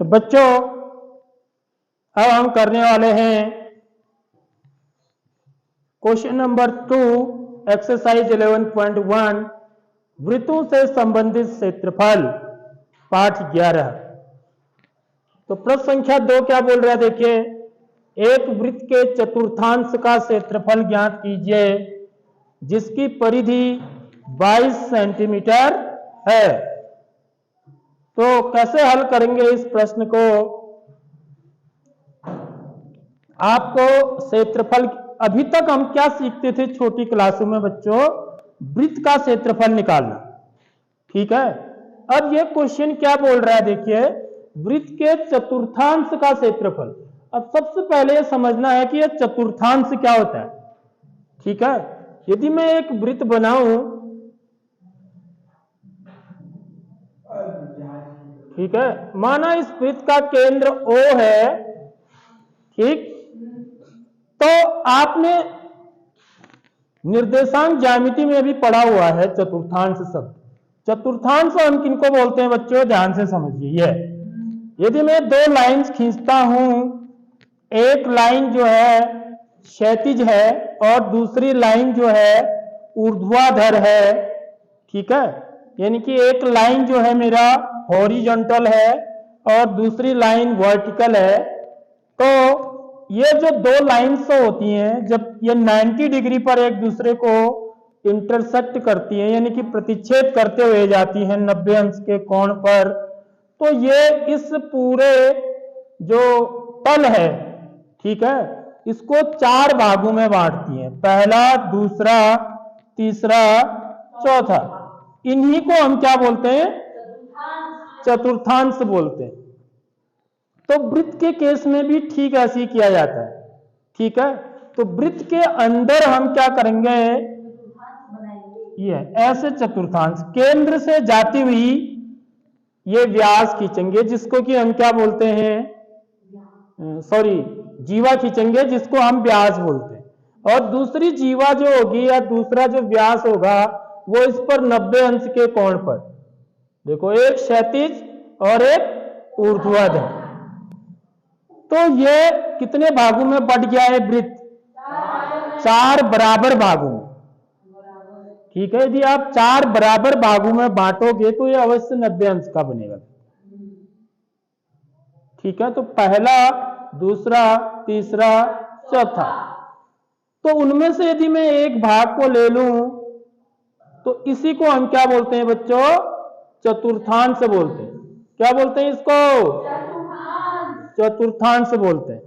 बच्चों अब हम करने वाले हैं क्वेश्चन नंबर 2 एक्सरसाइज 11.1 वृत्तों से संबंधित क्षेत्रफल पाठ 11। तो प्रश्न संख्या 2 क्या बोल रहा है, देखिए, एक वृत्त के चतुर्थांश का क्षेत्रफल ज्ञात कीजिए जिसकी परिधि 22 सेंटीमीटर है। तो कैसे हल करेंगे इस प्रश्न को? आपको क्षेत्रफल, अभी तक हम क्या सीखते थे छोटी क्लासों में बच्चों? वृत्त का क्षेत्रफल निकालना, ठीक है। अब ये क्वेश्चन क्या बोल रहा है, देखिए, वृत्त के चतुर्थांश का क्षेत्रफल। अब सबसे पहले ये समझना है कि ये चतुर्थांश क्या होता है, ठीक है। यदि मैं एक वृत्त बनाऊं, ठीक है, माना इस वृत्त का केंद्र O है, ठीक, तो आपने निर्देशांक ज्यामिति में भी पढ़ा हुआ है चतुर्थांश शब्द। चतुर्थांश हम किनको बोलते हैं बच्चों, ध्यान से समझिए। यदि मैं दो लाइंस खींचता हूं, एक लाइन जो है क्षैतिज है और दूसरी लाइन जो है ऊर्ध्वाधर है, ठीक है, यानी कि एक लाइन जो है मेरा हॉरिजॉन्टल है और दूसरी लाइन वर्टिकल है, तो ये जो दो लाइन्स होती हैं, जब ये 90 डिग्री पर एक दूसरे को इंटरसेक्ट करती हैं, यानी कि प्रतिच्छेद करते हुए जाती हैं 90 अंश के कोण पर, तो ये इस पूरे जो तल है, ठीक है, इसको 4 भागों में बांटती हैं, पहला, दूसरा, तीसरा, चौथा। इन्हीं को हम क्या बोलते हैं? चतुर्थांश बोलते हैं। तो वृत्त के केस में भी ठीक ऐसे ही किया जाता है, ठीक है। तो वृत्त के अंदर हम क्या करेंगे, ये ऐसे चतुर्थांश केंद्र से जाती हुई ये व्यास खींचेंगे, जिसको कि हम क्या बोलते हैं, सॉरी, जीवा खींचेंगे, जिसको हम व्यास बोलते हैं। और दूसरी जीवा जो होगी या दूसरा जो व्यास होगा वो इस पर 90 अंश के कोण पर, देखो, एक क्षैतिज और एक ऊर्ध्वाधर। तो ये कितने भागों में बट गया है वृत्त? 4 बराबर भागों में, ठीक है। यदि आप 4 बराबर भागों में बांटोगे तो ये अवश्य 90 अंश का बनेगा, ठीक है। तो पहला, दूसरा, तीसरा, चौथा, तो उनमें से यदि मैं एक भाग को ले लूं तो इसी को हम क्या बोलते हैं बच्चों? चतुर्थांश बोलते हैं। क्या बोलते हैं इसको? चतुर्थांश बोलते हैं।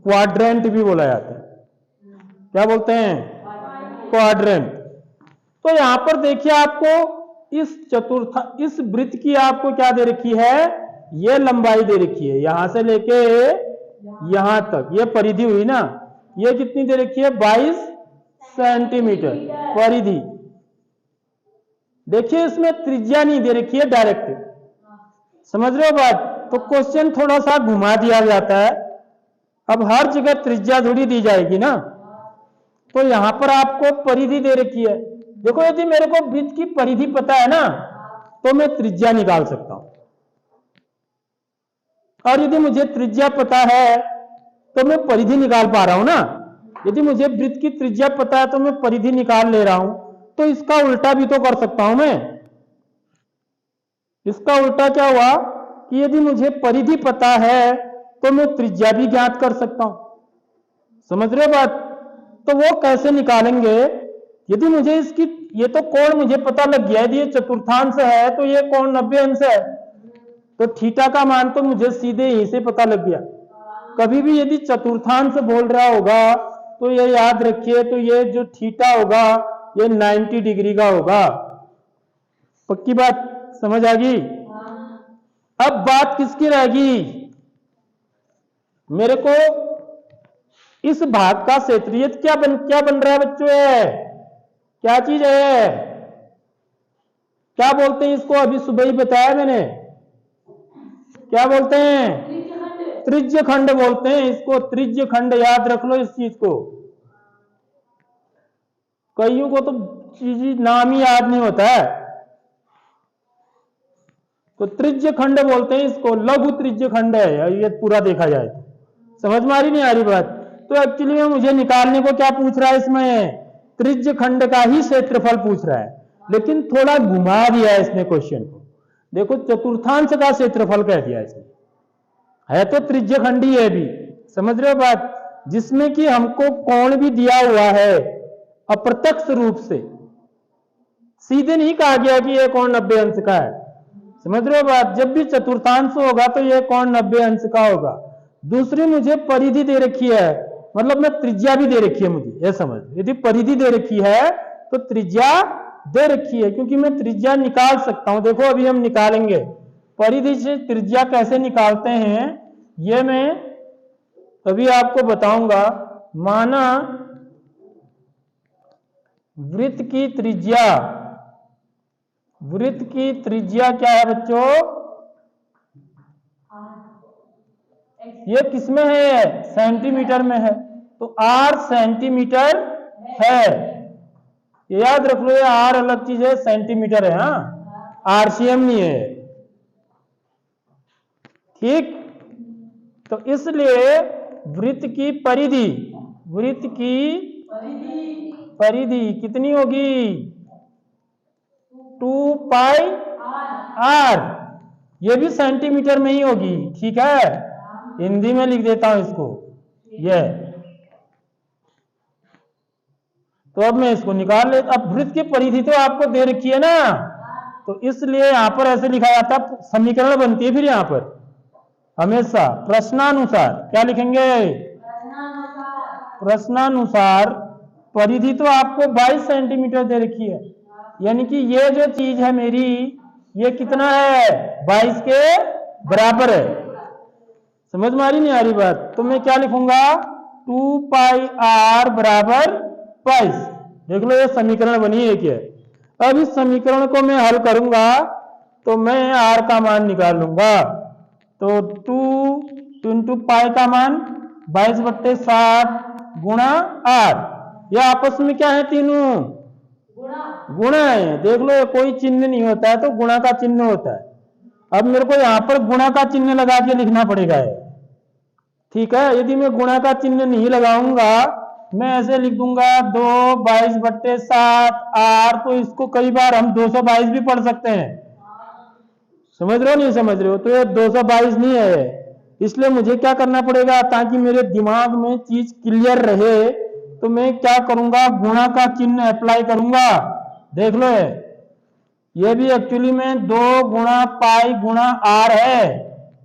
क्वाड्रेंट भी बोला जाता है। क्या बोलते हैं? क्वाड्रेंट। तो यहां पर देखिए, आपको इस वृत्त की आपको क्या दे रखी है? ये लंबाई दे रखी है, यहां से लेके यहां तक, ये परिधि हुई ना, ये कितनी दे रखी है? 22 सेंटीमीटर परिधि। देखिए, इसमें त्रिज्या नहीं दे रखी है डायरेक्ट, समझ रहे हो बात? तो क्वेश्चन थोड़ा सा घुमा दिया जाता है। अब हर जगह त्रिज्या थोड़ी दी जाएगी ना, तो यहां पर आपको परिधि दे रखी है। देखो, यदि मेरे को वृत्त की परिधि पता है ना, तो मैं त्रिज्या निकाल सकता हूं, और यदि मुझे त्रिज्या पता है तो मैं परिधि निकाल पा रहा हूं ना। यदि मुझे वृत्त की त्रिज्या पता है तो मैं परिधि निकाल ले रहा हूं, तो इसका उल्टा भी तो कर सकता हूं मैं। इसका उल्टा क्या हुआ कि यदि मुझे परिधि पता है तो मैं त्रिज्या भी ज्ञात कर सकता हूं, समझ रहे हो बात? तो वो कैसे निकालेंगे? यदि मुझे इसकी, ये तो कोण मुझे पता लग गया, यदि ये चतुर्थांश है तो ये कोण 90 अंश है, तो थीटा का मान तो मुझे सीधे यहीं से पता लग गया। कभी भी यदि चतुर्थांश बोल रहा होगा तो ये याद रखिए, तो ये जो थीटा होगा ये 90 डिग्री का होगा। पक्की बात समझ आ गई? अब बात किसकी रहेगी? मेरे को इस भाग का क्षेत्रीय क्या बन रहा है बच्चों? है क्या चीज है? क्या बोलते हैं इसको? अभी सुबह ही बताया मैंने, क्या बोलते हैं? त्रिज्य खंड बोलते हैं इसको। त्रिज्य खंड, याद रख लो इस चीज को। कईयों को तो चीज नाम ही याद नहीं होता है। तो त्रिज्य खंड बोलते हैं इसको, लघु त्रिज्य खंड है ये पूरा देखा जाए तो। समझ में आ रही नहीं आ रही बात? तो एक्चुअली में मुझे निकालने को क्या पूछ रहा है इसमें, त्रिज्य खंड का ही क्षेत्रफल पूछ रहा है, लेकिन थोड़ा घुमा दिया है इसने क्वेश्चन को। देखो चतुर्थांश का क्षेत्रफल कह दिया इसने, है तो त्रिज्य खंड ही है भी, समझ रहे हो बात, जिसमें कि हमको कोण भी दिया हुआ है अप्रत्यक्ष रूप से, सीधे नहीं कहा गया कि यह कोण 90 अंश का है। समझ रहे हो बात, जब भी चतुर्थांश होगा तो यह कोण 90 अंश का होगा। दूसरी मुझे परिधि दे रखी है, मतलब मैं त्रिज्या भी दे रखी है मुझे, यह समझ, यदि परिधि दे रखी है तो त्रिज्या दे रखी है, क्योंकि मैं त्रिज्या निकाल सकता हूं। देखो अभी हम निकालेंगे परिधि से त्रिज्या कैसे निकालते हैं, यह मैं अभी आपको बताऊंगा। माना वृत्त की त्रिज्या, वृत्त की त्रिज्या क्या है बच्चों, ये किसमें है, सेंटीमीटर में है, तो r सेंटीमीटर है, ये याद रख लो, ये r अलग चीज है, सेंटीमीटर है, हाँ आरसीएम नहीं है, ठीक। तो इसलिए वृत्त की परिधि, वृत्त की परिधि कितनी होगी, 2 पाई r, ये भी सेंटीमीटर में ही होगी, ठीक है। हिंदी में लिख देता हूं इसको, ये तो अब मैं इसको निकाल ले। अब वृत्त की परिधि तो आपको दे रखी है ना, तो इसलिए यहां पर ऐसे लिखा जाता है, समीकरण बनती है फिर यहां पर हमेशा प्रश्नानुसार, क्या लिखेंगे, प्रश्नानुसार परिधि तो आपको 22 सेंटीमीटर दे रखी है, यानी कि ये जो चीज है मेरी, ये कितना है, 22 के बराबर है। समझ में आ रही नहीं आ रही बात? तो मैं क्या लिखूंगा, 2 पाई r बराबर 22। देख लो ये समीकरण बनी है क्या। अब इस समीकरण को मैं हल करूंगा तो मैं r का मान निकाल लूंगा, तो 2 इंटू पाई का मान 22/7 गुणा r, ये आपस में क्या है, तीनों गुणा है। देख लो कोई चिन्ह नहीं होता है तो गुणा का चिन्ह होता है। अब मेरे को यहां पर गुणा का चिन्ह लगा के लिखना पड़ेगा है, ठीक है। यदि मैं गुणा का चिन्ह नहीं लगाऊंगा, मैं ऐसे लिख दूंगा 2 22/7 r, तो इसको कई बार हम 222 भी पढ़ सकते हैं। समझ रहे हो नहीं समझ रहे हो? तो ये 222 नहीं है, इसलिए मुझे क्या करना पड़ेगा, ताकि मेरे दिमाग में चीज क्लियर रहे, तो मैं क्या करूंगा, गुणा का चिन्ह अप्लाई करूंगा। देख लो ये भी एक्चुअली में 2 गुणा पाई गुणा r है,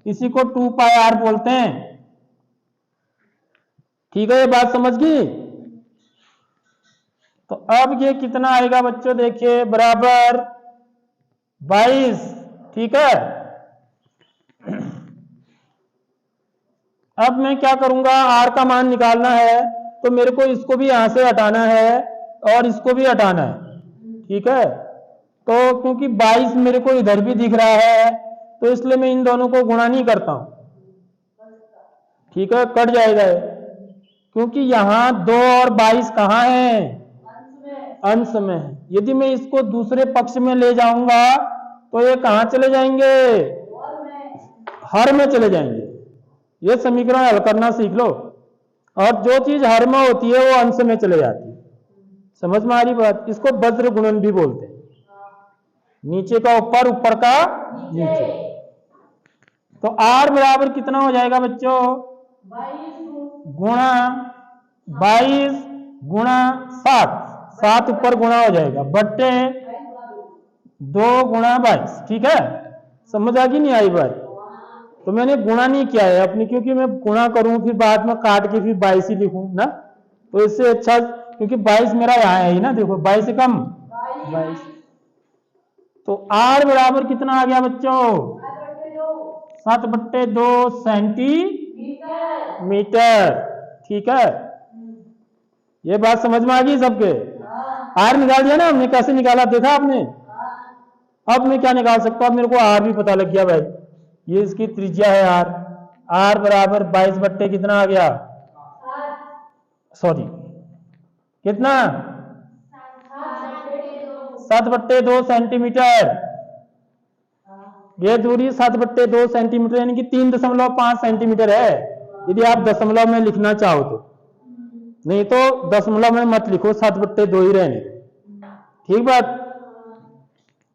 इसी को 2 पाई r बोलते हैं, ठीक है। ये बात समझ गई? तो अब ये कितना आएगा बच्चों, देखिए बराबर 22, ठीक है। अब मैं क्या करूंगा, r का मान निकालना है, तो मेरे को इसको भी यहां से हटाना है और इसको भी हटाना है, ठीक है। तो क्योंकि 22 मेरे को इधर भी दिख रहा है, तो इसलिए मैं इन दोनों को गुणा नहीं करता हूं, ठीक है, कट जाएगा, क्योंकि यहां 2 और 22 कहां है, अंश में है। यदि मैं इसको दूसरे पक्ष में ले जाऊंगा तो ये कहां चले जाएंगे, हर में चले जाएंगे। ये समीकरण हल करना सीख लो, और जो चीज हर में होती है वो अंश में चले जाती है। समझ में आ रही बात? इसको वज्र गुणन भी बोलते हैं, नीचे का ऊपर, ऊपर का नीचे। तो r बराबर कितना हो जाएगा बच्चों, 22 गुणा 7, 7 ऊपर गुणा हो जाएगा, बट्टे 2 गुणा 22, ठीक है। समझ आ गई नहीं आई बात? तो मैंने गुणा नहीं किया है अपनी, क्योंकि मैं गुणा करूं फिर बाद में काट के फिर 22 ही लिखूं ना, तो इससे अच्छा, क्योंकि 22 मेरा यहाँ है ही ना, देखो 22 से कम 22। तो r बराबर कितना आ गया बच्चों, 7/2 सेंटीमीटर, ठीक है। ये बात समझ में आ गई सबके? r निकाल दिया ना हमने, कैसे निकाला देखा आपने? अब मैं क्या निकाल सकता हूं, अब मेरे को r भी पता लग गया भाई, ये इसकी त्रिज्या है r बराबर 22 कितना आ गया, सॉरी कितना, 7/2 सेंटीमीटर, ये दूरी 7/2 सेंटीमीटर यानी कि 3.5 सेंटीमीटर है, यदि आप दशमलव में लिखना चाहो तो। नहीं तो दशमलव में मत लिखो, 7/2 ही रहने दो। ठीक बात।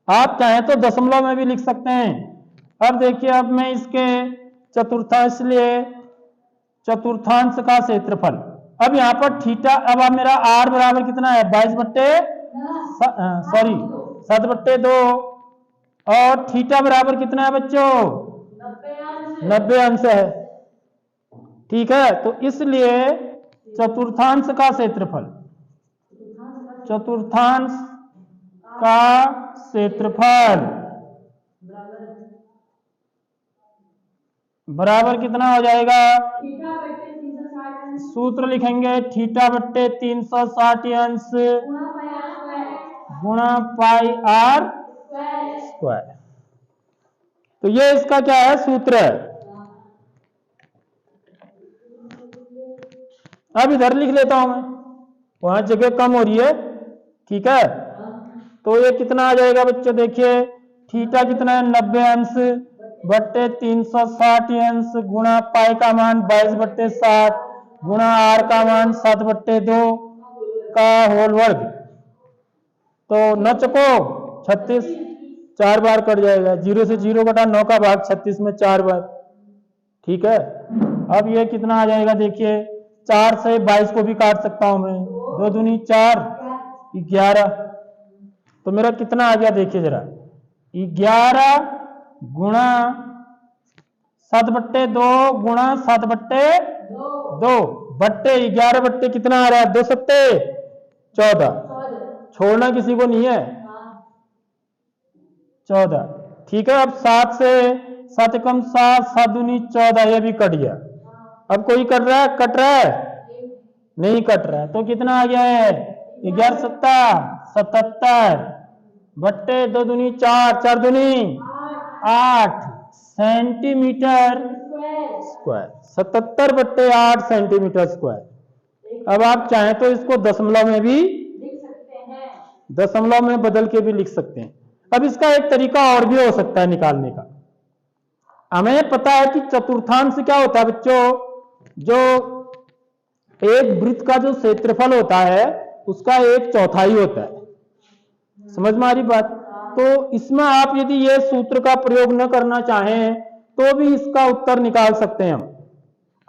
आप चाहें तो दशमलव में भी लिख सकते हैं। अब देखिए, अब मैं इसके चतुर्थांश, इसलिए चतुर्थांश का क्षेत्रफल, अब यहाँ पर थीटा, अब आप मेरा आर बराबर कितना है 7/2 और थीटा बराबर कितना है बच्चों 90 अंश है। ठीक है, तो इसलिए चतुर्थांश का क्षेत्रफल, चतुर्थांश का क्षेत्रफल बराबर कितना हो जाएगा, सूत्र लिखेंगे θ/360 अंश गुणा पाई आर स्क्वायर। तो ये इसका क्या है, सूत्र है। अब इधर लिख लेता हूं मैं, वहां जगह कम हो रही है। ठीक है, तो ये कितना आ जाएगा बच्चों, देखिए थीटा कितना है 90 अंश बट्टे 360 अंश गुणा पाई का मान 22/7 गुणा आर का मान 7/2 का होल वर्ग। तो न चको 36 4 बार कट जाएगा, 0 से 0 कटा 9 का भाग 36 में 4 बार। ठीक है, अब ये कितना आ जाएगा, देखिए 4 से 22 को भी काट सकता हूं मैं, 2 दूनी 4 11। तो मेरा कितना आ गया, देखिए जरा 11 गुणा 7/2 गुणा 7/2 बट्टे 11 बट्टे कितना आ रहा है 2 सत्ते 14, छोड़ना किसी को नहीं है 14। ठीक है, अब 7 से 7 कम 7 7 दूनी 14, ये भी कट गया। अब कोई कट रहा है, कट रहा है नहीं कट रहा है, तो कितना आ गया है 11 सत्ता 77 बट्टे 2 दूनी 4 4 दूनी 8 सेंटीमीटर स्क्वायर, 77/8 सेंटीमीटर स्क्वायर। अब आप चाहें तो इसको दशमलव में भी दशमलव में बदल के भी लिख सकते हैं। अब इसका एक तरीका और भी हो सकता है निकालने का। हमें पता है कि चतुर्थांश क्या होता है बच्चों, जो एक वृत्त का जो क्षेत्रफल होता है उसका 1/4 होता है। समझ में आ रही बात। तो इसमें आप यदि ये सूत्र का प्रयोग न करना चाहें तो भी इसका उत्तर निकाल सकते हैं हम।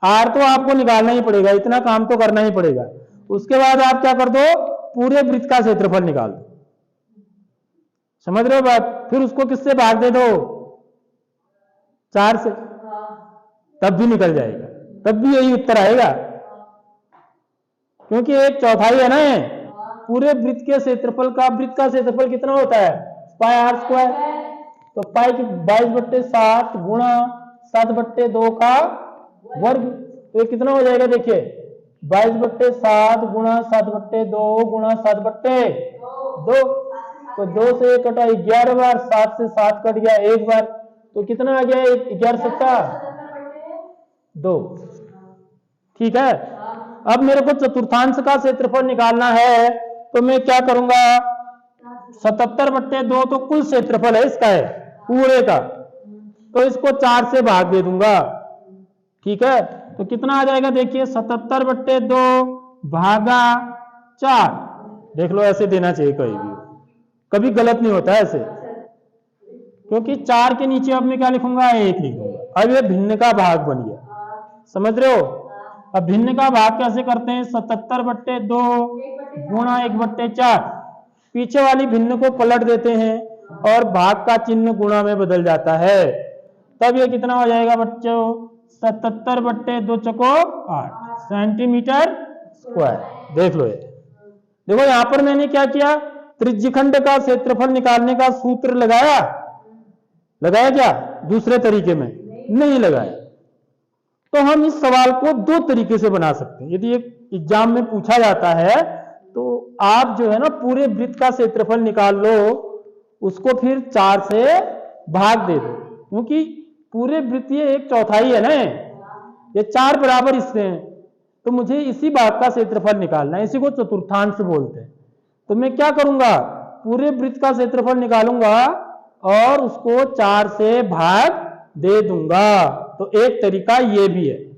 आर तो आपको निकालना ही पड़ेगा, इतना काम तो करना ही पड़ेगा। उसके बाद आप क्या कर दो, पूरे वृत्त का क्षेत्रफल निकाल दो। समझ रहे हो बात। फिर उसको किससे भाग दे दो 4 से, तब भी निकल जाएगा, तब भी यही उत्तर आएगा, क्योंकि 1/4 है ना पूरे वृत्त के क्षेत्रफल का। वृत्त का क्षेत्रफल कितना होता है पाई आर स्क्वायर, तो पाई की 22/7 गुणा 7/2 का वर्ग, तो ये कितना हो जाएगा, देखिए 22/7 गुणा 7/2 गुणा 7/2, तो 2 से 1 कटा 11 बार, 7 से 7 कट गया 1 बार, तो कितना आ गया 11 सत्ता 2। ठीक है, अब मेरे को चतुर्थांश का क्षेत्रफल निकालना है, तो मैं क्या करूंगा 77/2 तो कुल क्षेत्रफल है इसका है पूरे का, तो इसको 4 से भाग दे दूंगा। ठीक है, तो कितना आ जाएगा, देखिए 77/2 भागा 4। देख लो ऐसे देना चाहिए, कभी गलत नहीं होता ऐसे, क्योंकि 4 के नीचे अब मैं क्या लिखूंगा 1 लिखूंगा। अब ये भिन्न का भाग बन गया, समझ रहे हो। अब भिन्न का भाग कैसे करते हैं, 77/2 गुणा 1/4, पीछे वाली भिन्न को पलट देते हैं और भाग का चिन्ह गुणा में बदल जाता है। तब ये कितना हो जाएगा बच्चों 77/2 चको 8 सेंटीमीटर स्क्वायर। देख लो, ये देखो यहां पर मैंने क्या किया, त्रिज्यखंड का क्षेत्रफल निकालने का सूत्र लगाया क्या दूसरे तरीके में नहीं लगाया। तो हम इस सवाल को 2 तरीके से बना सकते हैं। यदि एक एग्जाम में पूछा जाता है तो आप जो है ना पूरे वृत्त का क्षेत्रफल निकाल लो, उसको फिर 4 से भाग दे दो, क्योंकि पूरे वृत्त ये 1/4 है ना, ये 4 बराबर हिस्से हैं, तो मुझे इसी भाग का क्षेत्रफल निकालना है, इसी को चतुर्थांश बोलते हैं। तो मैं क्या करूंगा, पूरे वृत्त का क्षेत्रफल निकालूंगा और उसको 4 से भाग दे दूंगा। तो एक तरीका ये भी है।